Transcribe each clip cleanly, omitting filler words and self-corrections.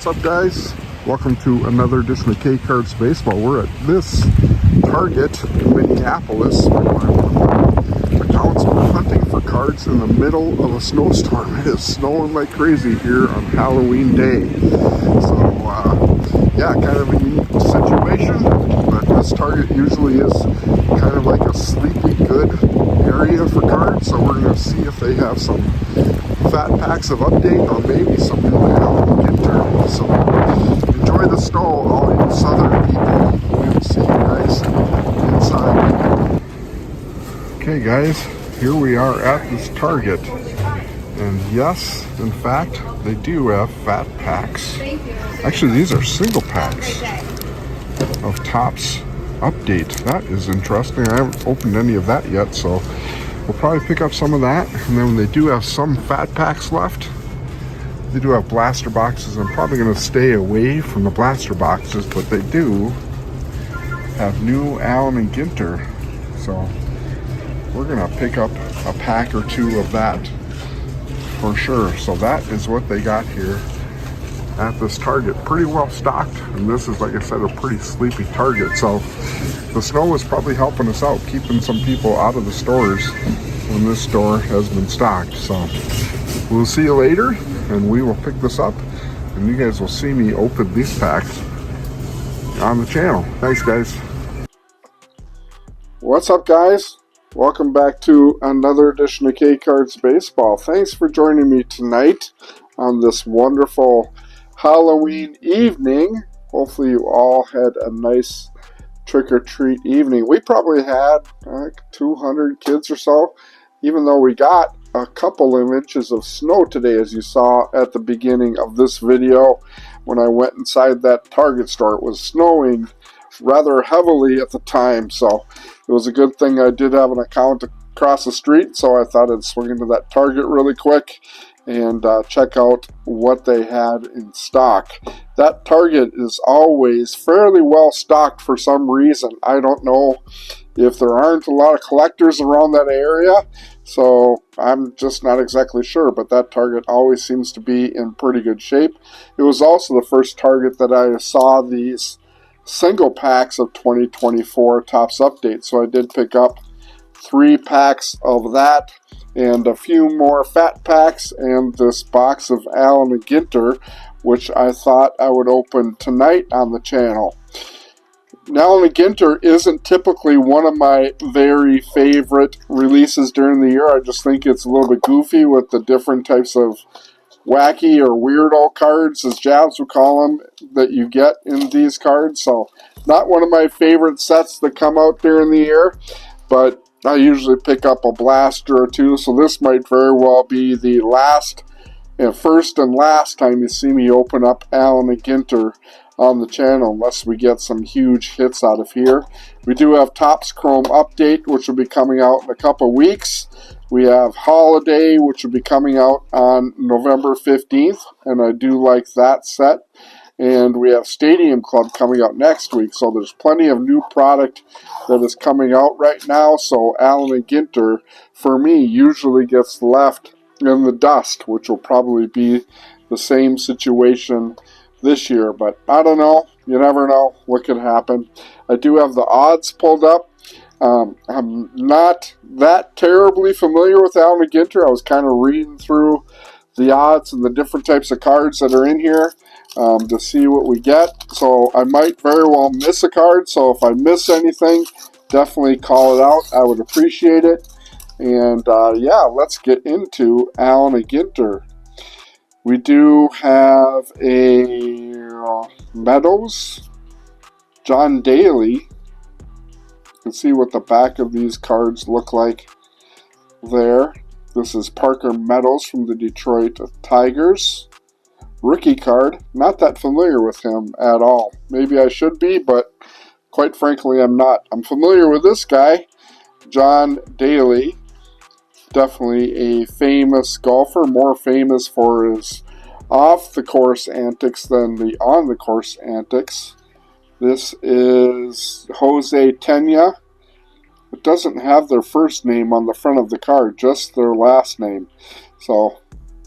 What's up, guys? Welcome to another edition of K Cards Baseball. We're at this Target in Minneapolis. Accounts are hunting for cards in the middle of a snowstorm. It is snowing like crazy here on Halloween Day. So, yeah, kind of a unique situation, but this Target usually is kind of like a sleepy good area for cards. So we're going to see if they have some fat packs of update or maybe some new Ginter. So enjoy the snow, all you southern people. We'll see you guys inside. Okay, guys, here we are at this Target, and yes, in fact, they do have fat packs. Actually, these are single packs of Topps update. That is interesting. I haven't opened any of that yet, so we'll probably pick up some of that. And then they do have some fat packs left. They do have blaster boxes. I'm probably going to stay away from the blaster boxes, but they do have new Allen and Ginter. So we're going to pick up a pack or two of that for sure. So that is what they got here at this Target. Pretty well stocked. And this is, like I said, a pretty sleepy Target. So the snow is probably helping us out, keeping some people out of the stores when this store has been stocked. So we'll see you later, and we will pick this up, and you guys will see me open these packs on the channel. Thanks, guys. What's up, guys? Welcome back to another edition of K Cards Baseball. Thanks for joining me tonight on this wonderful Halloween evening. Hopefully you all had a nice trick-or-treat evening. We probably had like 200 kids or so, even though we got a couple of inches of snow today, as you saw at the beginning of this video. When I went inside that Target store, it was snowing rather heavily at the time, so it was a good thing I did have an account across the street, so I thought I'd swing into that Target really quick and check out what they had in stock. That Target is always fairly well stocked for some reason. I don't know if there aren't a lot of collectors around that area, so I'm just not exactly sure, but that Target always seems to be in pretty good shape. It was also the first Target that I saw these single packs of 2024 Topps Update, so I did pick up 3 packs of that and a few more fat packs and this box of Allen and Ginter, which I thought I would open tonight on the channel. Allen and Ginter isn't typically one of my very favorite releases during the year. I just think it's a little bit goofy with the different types of wacky or weirdo cards, as Jabs would call them, that you get in these cards. So not one of my favorite sets that come out during the year, but I usually pick up a blaster or two, so this might very well be the first and last time you see me open up Allen and Ginter on the channel, unless we get some huge hits out of here. We do have Topps Chrome Update, which will be coming out in a couple of weeks. We have Holiday, which will be coming out on November 15th, and I do like that set. And we have Stadium Club coming out next week, so there's plenty of new product that is coming out right now. So Allen and Ginter, for me, usually gets left in the dust, which will probably be the same situation this year. But I don't know. You never know what could happen. I do have the odds pulled up. I'm not that terribly familiar with Allen and Ginter. I was kind of reading through the odds and the different types of cards that are in here to see what we get. So I might very well miss a card. So if I miss anything, definitely call it out. I would appreciate it. And yeah, let's get into Allen and Ginter. We do have a Meadows, John Daly. You can see what the back of these cards look like there. This is Parker Meadows from the Detroit Tigers. Rookie card. Not that familiar with him at all. Maybe I should be, but quite frankly, I'm not. I'm familiar with this guy, John Daly. Definitely a famous golfer, more famous for his off-the-course antics than the on-the-course antics. This is Jose Tena. It doesn't have their first name on the front of the card, just their last name. So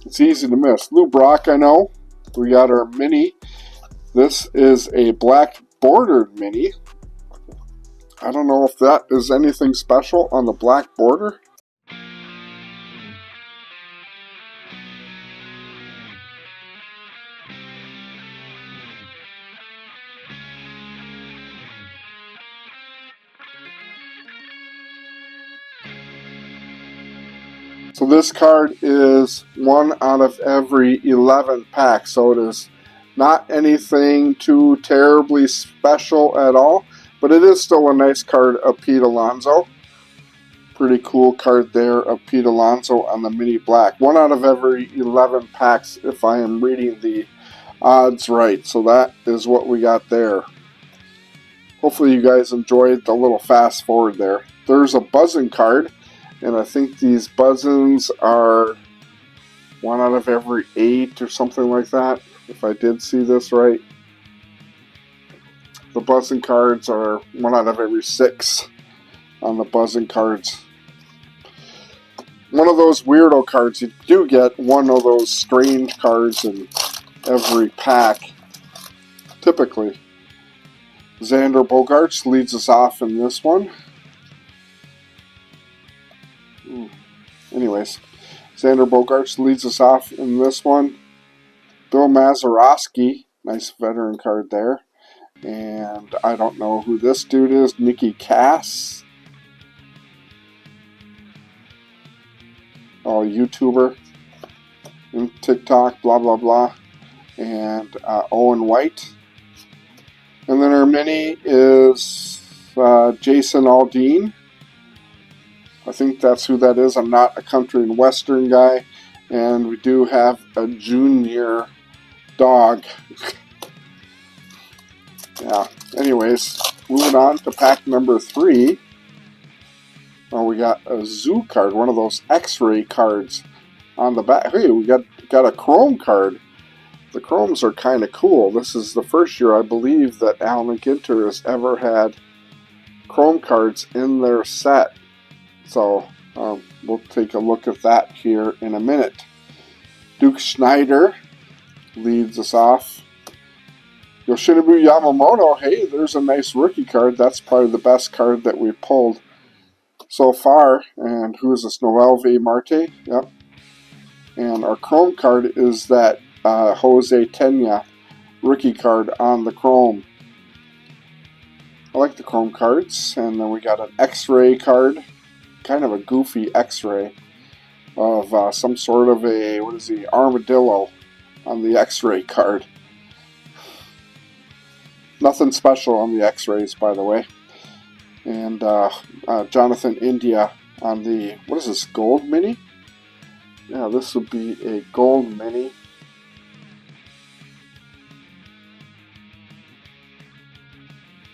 it's easy to miss. Lou Brock, I know. we got our mini. This is a black bordered mini. I don't know if that is anything special on the black border. So this card is 1 out of every 11 packs, so it is not anything too terribly special at all, but it is still a nice card of Pete Alonso. Pretty cool card there of Pete Alonso on the mini black. 1 out of every 11 packs if I am reading the odds right. So that is what we got there. Hopefully you guys enjoyed the little fast forward there. There's a buzzing card, and I think these buzzins are 1 out of every 8 or something like that, if I did see this right. The buzzing cards are 1 out of every 6 on the buzzing cards. One of those weirdo cards. You do get one of those strange cards in every pack, typically. Xander Bogaerts leads us off in this one. Anyways, Xander Bogaerts leads us off in this one. Bill Mazeroski, nice veteran card there. And I don't know who this dude is. Nicky Cass. Oh, YouTuber. And TikTok, blah, blah, blah. And Owen White. And then our mini is Jason Aldean. I think that's who that is. I'm not a country and western guy. And we do have a junior dog. Yeah. Anyways, moving on to pack number 3. Oh, we got a zoo card, one of those X-ray cards on the back. Hey, we got a chrome card. The chromes are kind of cool. This is the first year, I believe, that Alan Ginter has ever had chrome cards in their set. So we'll take a look at that here in a minute. Duke Schneider leads us off. Yoshinobu Yamamoto, hey, there's a nice rookie card. That's probably the best card that we pulled so far. And who is this? Noel V. Marte. Yep. And our chrome card is that Jose Tena rookie card on the chrome. I like the chrome cards. And then we got an X-ray card. Kind of a goofy X-ray of some sort of a, what is he, armadillo on the X-ray card. Nothing special on the X-rays, by the way. And Jonathan India on the, what is this, gold mini? Yeah, this would be a gold mini.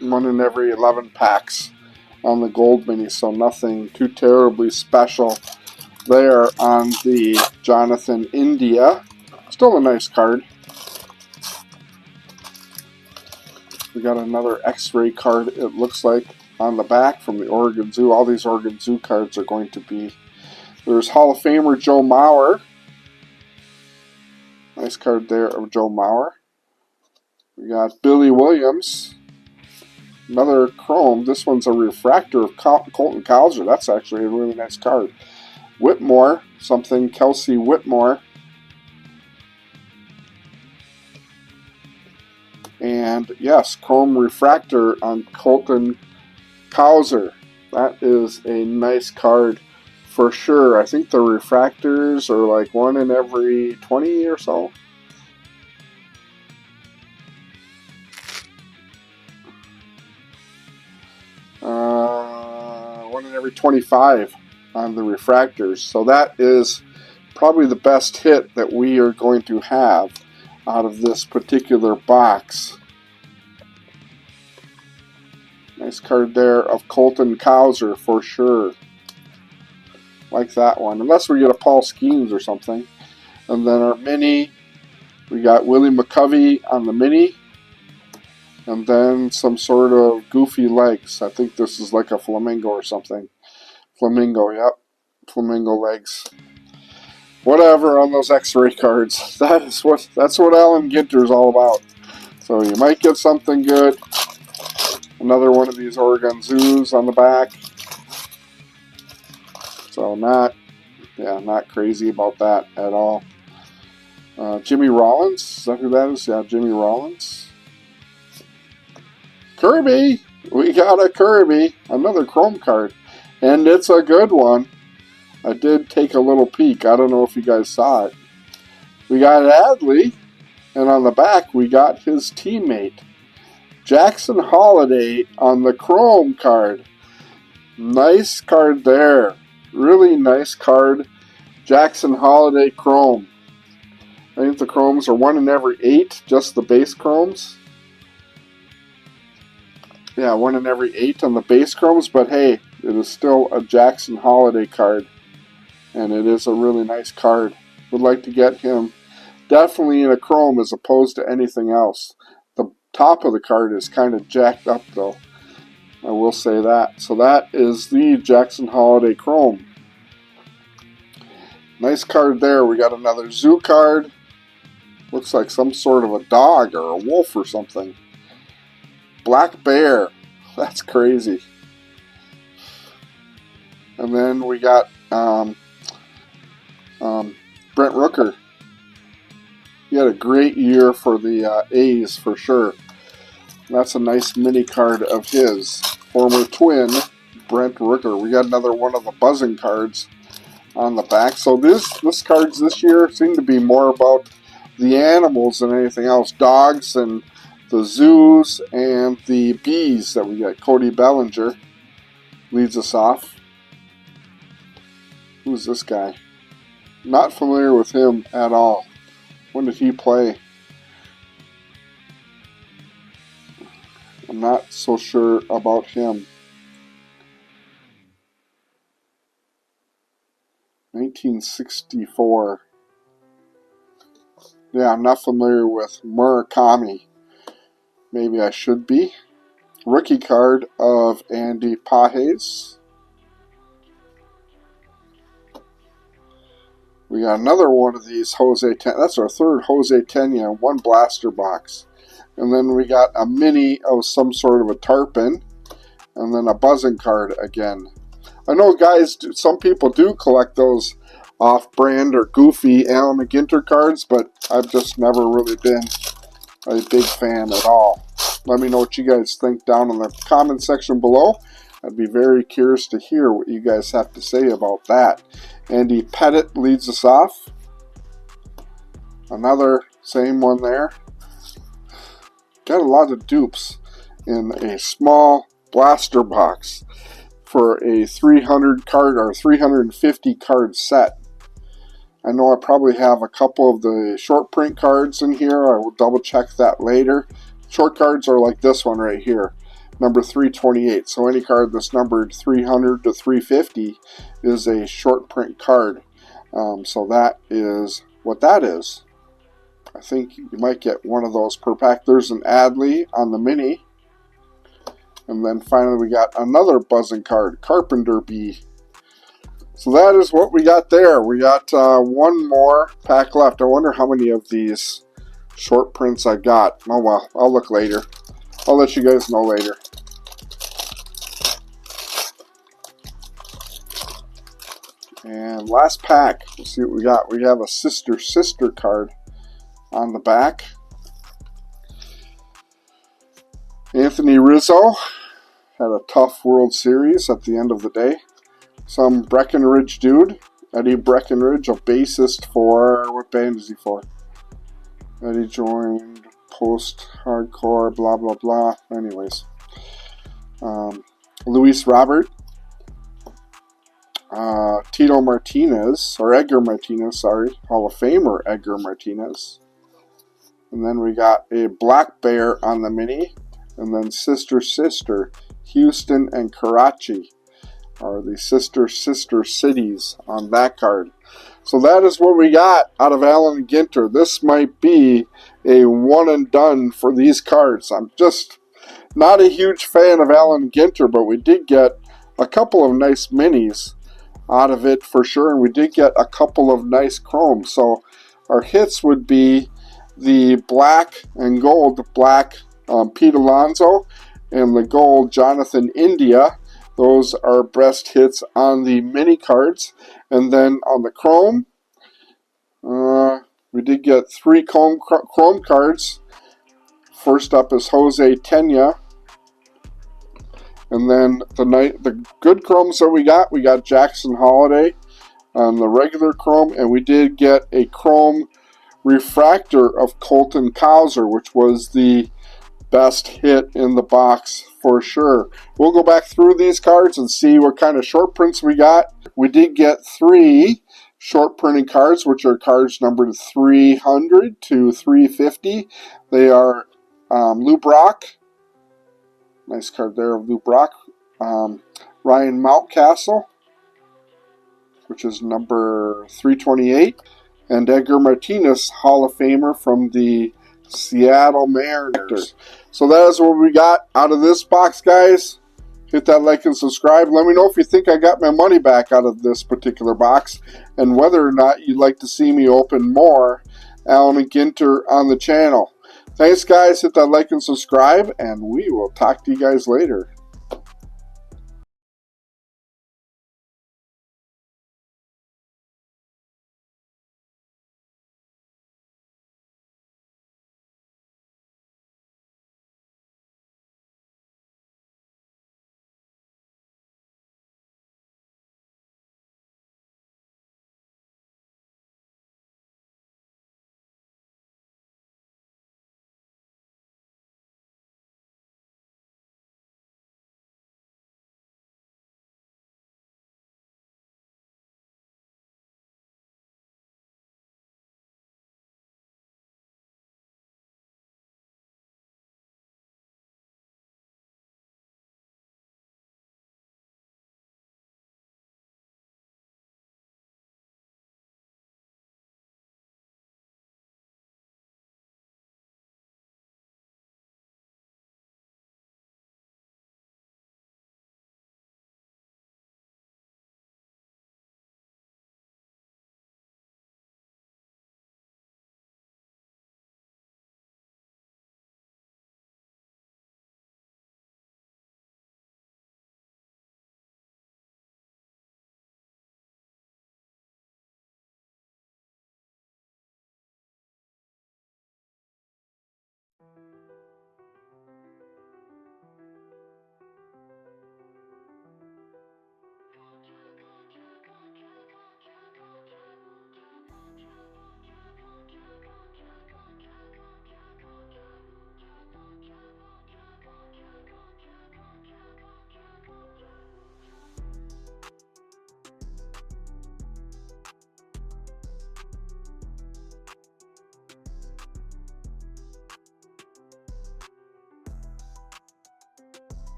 One in every 11 packs on the gold mini, so nothing too terribly special there on the Jonathan India. Still a nice card. We got another X-ray card, it looks like, on the back from the Oregon Zoo. All these Oregon Zoo cards are going to be. There's Hall of Famer Joe Mauer. Nice card there of Joe Mauer. We got Billy Williams. Another chrome. This one's a refractor of Colton Cowser. That's actually a really nice card. Whitmore, something Kelsey Whitmore. And yes, chrome refractor on Colton Cowser. That is a nice card for sure. I think the refractors are like 1 in every 20 or so. One in every 25 on the refractors. So that is probably the best hit that we are going to have out of this particular box. Nice card there of Colton Cowser for sure. Like that one. Unless we get a Paul Skeens or something. And then our mini, we got Willie McCovey on the mini. And then some sort of goofy legs. I think this is like a flamingo or something. Flamingo, yep. Flamingo legs. whatever on those X-ray cards. That's what Alan Ginter is all about. So you might get something good. Another one of these Oregon Zoos on the back. So not crazy about that at all. Jimmy Rollins, is that who that is? Yeah, Jimmy Rollins. Kirby, we got a Kirby, another Chrome card, and it's a good one. I did take a little peek. I don't know if you guys saw it. We got Adley, and on the back we got his teammate, Jackson Holiday on the Chrome card. Nice card there. Really nice card. Jackson Holiday Chrome. I think the Chromes are 1 in every 8, just the base Chromes. Yeah, 1 in every 8 on the base Chromes, but hey, it is still a Jackson Holiday card. And it is a really nice card. Would like to get him definitely in a Chrome as opposed to anything else. The top of the card is kind of jacked up though. I will say that. So that is the Jackson Holiday Chrome. Nice card there. We got another Zoo card. Looks like some sort of a dog or a wolf or something. Black Bear. That's crazy. And then we got Brent Rooker. He had a great year for the A's for sure. That's a nice mini card of his. Former Twin, Brent Rooker. We got another one of the buzzing cards on the back. So this cards this year seem to be more about the animals than anything else. Dogs and the zoos and the bees that we got. Cody Bellinger leads us off. Who's this guy? Not familiar with him at all. When did he play? I'm not so sure about him. 1964. Yeah, I'm not familiar with Murakami. Maybe I should be. Rookie card of Andy Pages. We got another one of these Jose Tena. That's our third Jose Tena, one blaster box. And then we got a mini of some sort of a tarpon. And then a buzzing card again. I know guys, some people do collect those off-brand or goofy Alan Ginter cards, but I've just never really been a big fan at all. Let me know what you guys think down in the comment section below. I'd be very curious to hear what you guys have to say about that. Andy Pettit leads us off. Another same one there. Got a lot of dupes in a small blaster box for a 300 card or 350 card set. I know I probably have a couple of the short print cards in here. I will double check that later. Short cards are like this one right here, number 328. So any card that's numbered 300 to 350 is a short print card. So that is what that is. I think you might get one of those per pack. There's an Adley on the mini. And then finally we got another buzzing card, Carpenter Bee. So that is what we got there. We got one more pack left. I wonder how many of these short prints I got. Oh well, I'll look later. I'll let you guys know later. And last pack. Let's see what we got. We have a Sister card on the back. Anthony Rizzo had a tough World Series at the end of the day. Some Breckenridge dude, Eddie Breckenridge, a bassist for, what band is he for? Eddie joined post-hardcore, blah, blah, blah. Anyways. Luis Robert. Tito Martinez, or Edgar Martinez, sorry. Hall of Famer Edgar Martinez. And then we got a Black Bear on the mini. And then Sister, Houston and Karachi are the sister cities on that card. So that is what we got out of Alan Ginter. This might be a one and done for these cards. I'm just not a huge fan of Alan Ginter, but we did get a couple of nice minis out of it for sure, and we did get a couple of nice chromes. So our hits would be the black and gold, black Pete Alonso, and the gold Jonathan India. Those are best hits on the mini cards. And then on the chrome, we did get 3 chrome cards. First up is Jose Tena. And then the good chromes that we got Jackson Holiday on the regular chrome, and we did get a chrome refractor of Colton Cowser, which was the best hit in the box for sure. We'll go back through these cards and see what kind of short prints we got. We did get 3 short printing cards, which are cards numbered 300 to 350. They are Lou Brock. Nice card there of Lou Brock. Ryan Mountcastle, which is number 328. And Edgar Martinez, Hall of Famer from the Seattle Mariners. So that is what we got out of this box, guys. Hit that like and subscribe. Let me know if you think I got my money back out of this particular box, and whether or not you'd like to see me open more Allen and Ginter on the channel. Thanks, guys. Hit that like and subscribe, and we will talk to you guys later.